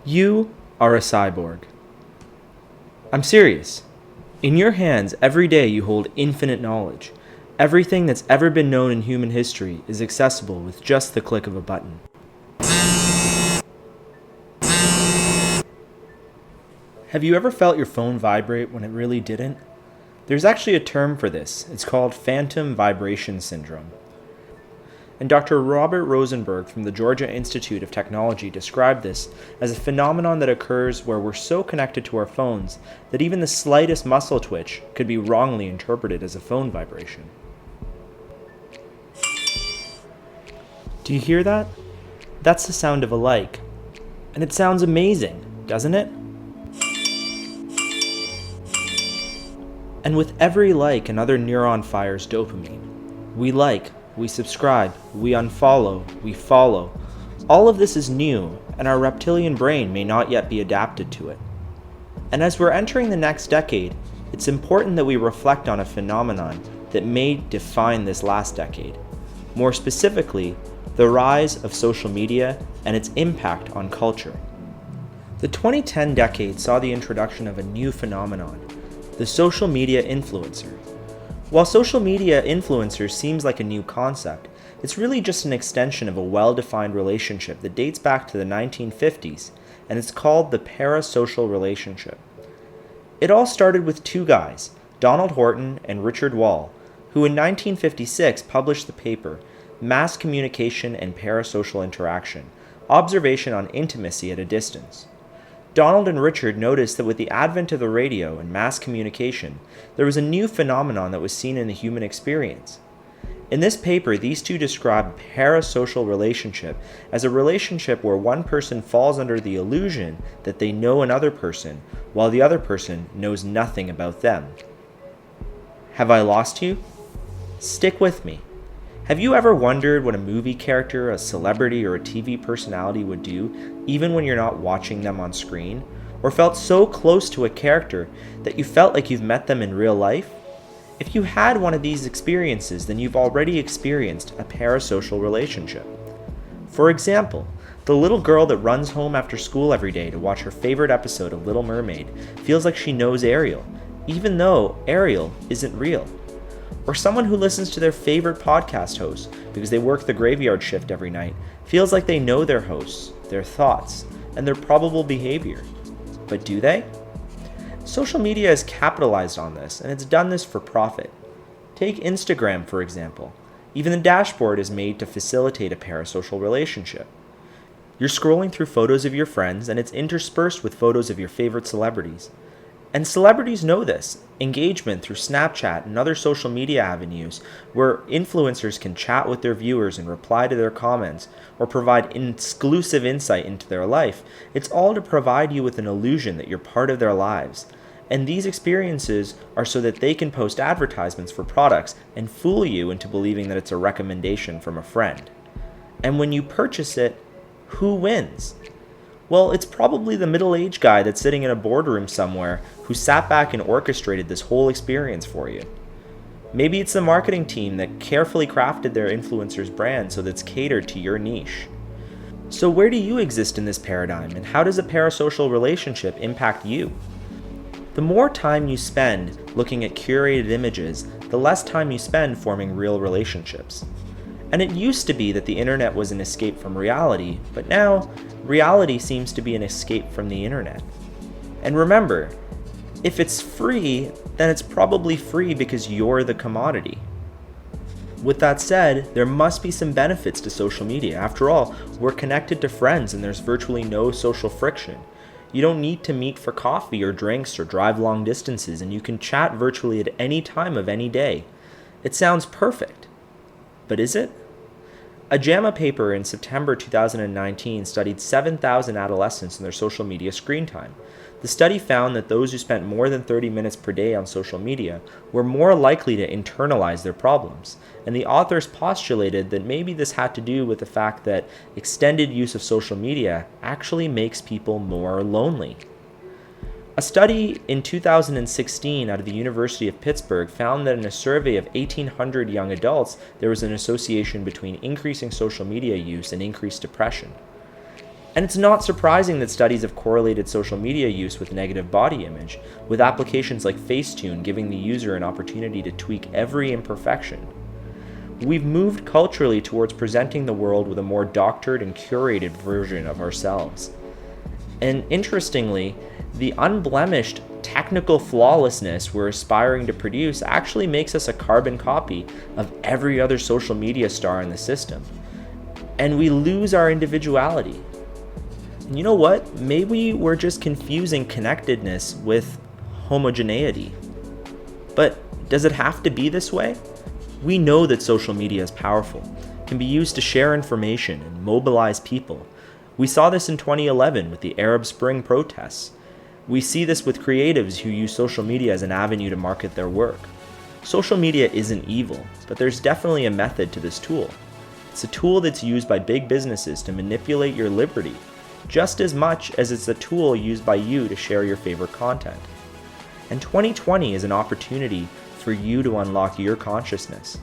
You are a cyborg. I'm serious. In your hands, every day you hold infinite knowledge. Everything that's ever been known in human history is accessible with just the click of a button. Have you ever felt your phone vibrate when it really didn't? There's actually a term for this. It's called phantom vibration syndrome. And Dr. Robert Rosenberg from the Georgia Institute of Technology described this as a phenomenon that occurs where we're so connected to our phones that even the slightest muscle twitch could be wrongly interpreted as a phone vibration. Do you hear that? That's the sound of a like. And it sounds amazing, doesn't it? And with every like, another neuron fires dopamine. We like, we subscribe, we unfollow, we follow. All of this is new, and our reptilian brain may not yet be adapted to it. And as we're entering the next decade, it's important that we reflect on a phenomenon that may define this last decade. More specifically, the rise of social media and its impact on culture. The 2010 decade saw the introduction of a new phenomenon, the social media influencer. While social media influencers seems like a new concept, it's really just an extension of a well-defined relationship that dates back to the 1950s, and it's called the parasocial relationship. It all started with two guys, Donald Horton and Richard Wall, who in 1956 published the paper Mass Communication and Parasocial Interaction, Observation on Intimacy at a Distance. Donald and Richard noticed that with the advent of the radio and mass communication, there was a new phenomenon that was seen in the human experience. In this paper, these two describe a parasocial relationship as a relationship where one person falls under the illusion that they know another person, while the other person knows nothing about them. Have I lost you? Stick with me. Have you ever wondered what a movie character, a celebrity, or a TV personality would do, even when you're not watching them on screen? Or felt so close to a character that you felt like you've met them in real life? If you had one of these experiences, then you've already experienced a parasocial relationship. For example, the little girl that runs home after school every day to watch her favorite episode of Little Mermaid feels like she knows Ariel, even though Ariel isn't real. Or someone who listens to their favorite podcast host because they work the graveyard shift every night feels like they know their hosts, their thoughts, and their probable behavior. But do they? Social media has capitalized on this, and it's done this for profit. Take Instagram, for example. Even the dashboard is made to facilitate a parasocial relationship. You're scrolling through photos of your friends, and it's interspersed with photos of your favorite celebrities. And celebrities know this. Engagement through Snapchat and other social media avenues where influencers can chat with their viewers and reply to their comments or provide exclusive insight into their life. It's all to provide you with an illusion that you're part of their lives. And these experiences are so that they can post advertisements for products and fool you into believing that it's a recommendation from a friend. And when you purchase it, who wins? Well, it's probably the middle-aged guy that's sitting in a boardroom somewhere who sat back and orchestrated this whole experience for you. Maybe it's the marketing team that carefully crafted their influencer's brand so that it's catered to your niche. So where do you exist in this paradigm, and how does a parasocial relationship impact you? The more time you spend looking at curated images, the less time you spend forming real relationships. And it used to be that the internet was an escape from reality, but now reality seems to be an escape from the internet. And remember, if it's free, then it's probably free because you're the commodity. With that said, there must be some benefits to social media. After all, we're connected to friends and there's virtually no social friction. You don't need to meet for coffee or drinks or drive long distances, and you can chat virtually at any time of any day. It sounds perfect. But is it? A JAMA paper in September 2019 studied 7,000 adolescents and their social media screen time. The study found that those who spent more than 30 minutes per day on social media were more likely to internalize their problems, and the authors postulated that maybe this had to do with the fact that extended use of social media actually makes people more lonely. A study in 2016 out of the University of Pittsburgh found that in a survey of 1,800 young adults, there was an association between increasing social media use and increased depression. And it's not surprising that studies have correlated social media use with negative body image, with applications like Facetune giving the user an opportunity to tweak every imperfection. We've moved culturally towards presenting the world with a more doctored and curated version of ourselves. And interestingly, the unblemished technical flawlessness we're aspiring to produce actually makes us a carbon copy of every other social media star in the system. And we lose our individuality. And you know what? Maybe we're just confusing connectedness with homogeneity. But does it have to be this way? We know that social media is powerful, can be used to share information and mobilize people. We saw this in 2011 with the Arab Spring protests. We see this with creatives who use social media as an avenue to market their work. Social media isn't evil, but there's definitely a method to this tool. It's a tool that's used by big businesses to manipulate your liberty, just as much as it's a tool used by you to share your favorite content. And 2020 is an opportunity for you to unlock your consciousness.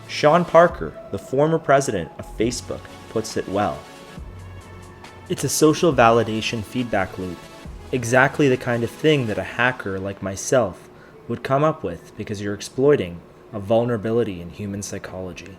Sean Parker, the former president of Facebook, puts it well. It's a social validation feedback loop, exactly the kind of thing that a hacker like myself would come up with because you're exploiting a vulnerability in human psychology.